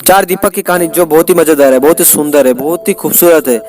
चार दीपक की कहानी जो बहुत ही मजेदार है, बहुत ही सुंदर है, बहुत ही खूबसूरत है।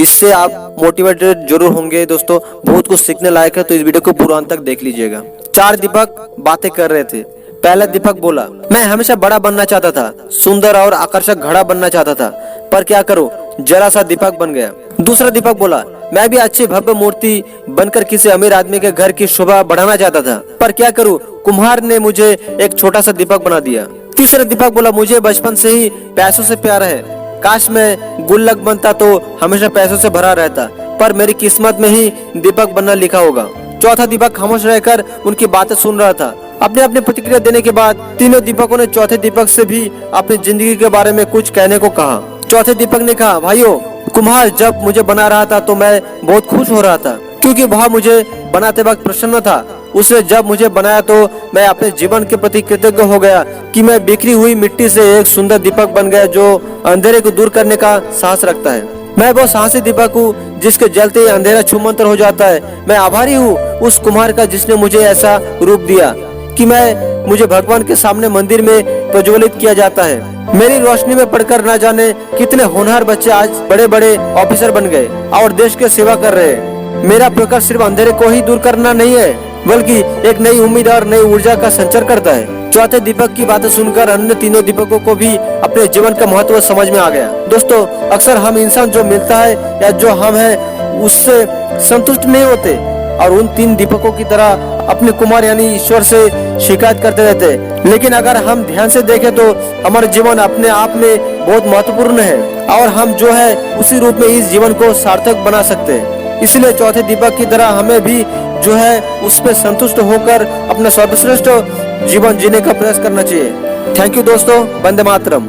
इससे आप मोटिवेटेड जरूर होंगे दोस्तों, बहुत कुछ सीखने लायक है, तो इस वीडियो को पूरा अंत तक देख लीजिएगा। चार दीपक बातें कर रहे थे। पहला दीपक बोला, मैं हमेशा बड़ा बनना चाहता था, सुंदर और आकर्षक घड़ा बनना चाहता था, पर क्या करूं, जरा सा दीपक बन गया। दूसरा दीपक बोला, मैं भी अच्छी भव्य मूर्ति बनकर किसी अमीर आदमी के घर की शोभा बढ़ाना चाहता था, पर क्या करूं, कुम्हार ने मुझे एक छोटा सा दीपक बना दिया। तीसरा दीपक बोला, मुझे बचपन से ही पैसों से प्यार है, काश मैं गुल्लक बनता तो हमेशा पैसों से भरा रहता, पर मेरी किस्मत में ही दीपक बनना लिखा होगा। चौथा दीपक खामोश रहकर उनकी बातें सुन रहा था। अपने अपने प्रतिक्रिया देने के बाद तीनों दीपकों ने चौथे दीपक से भी अपनी जिंदगी के बारे में कुछ कहने को कहा। चौथे दीपक ने कहा, भाइयों, कुम्हार जब मुझे बना रहा था तो मैं बहुत खुश हो रहा था, क्योंकि वह मुझे बनाते वक्त प्रसन्न था। उसने जब मुझे बनाया तो मैं अपने जीवन के प्रति कृतज्ञ हो गया कि मैं बिखरी हुई मिट्टी से एक सुंदर दीपक बन गया जो अंधेरे को दूर करने का साहस रखता है। मैं वो साहसी दीपक हूँ जिसके जलते ही अंधेरा छूमंतर हो जाता है। मैं आभारी हूँ उस कुम्हार का जिसने मुझे ऐसा रूप दिया कि मुझे भगवान के सामने मंदिर में प्रज्वलित किया जाता है। मेरी रोशनी में पढ़कर न जाने कितने होनहार बच्चे आज बड़े बड़े ऑफिसर बन गए और देश की सेवा कर रहे हैं। मेरा प्रकाश सिर्फ अंधेरे को ही दूर करना नहीं है, बल्कि एक नई उम्मीद और नई ऊर्जा का संचार करता है। चौथे दीपक की बातें सुनकर अन्य तीनों दीपकों को भी अपने जीवन का महत्व समझ में आ गया। दोस्तों, अक्सर हम इंसान जो मिलता है या जो हम हैं उससे संतुष्ट नहीं होते और उन तीन दीपकों की तरह अपने कुमार यानी ईश्वर से शिकायत करते रहते हैं। लेकिन अगर हम ध्यान से देखें तो हमारा जीवन अपने आप में बहुत महत्वपूर्ण है और हम जो है उसी रूप में इस जीवन को सार्थक बना सकते हैं। इसलिए चौथे दीपक की तरह हमें भी जो है उस पर संतुष्ट होकर अपना सर्वश्रेष्ठ जीवन जीने का प्रयास करना चाहिए। थैंक यू दोस्तों, वंदे मातरम।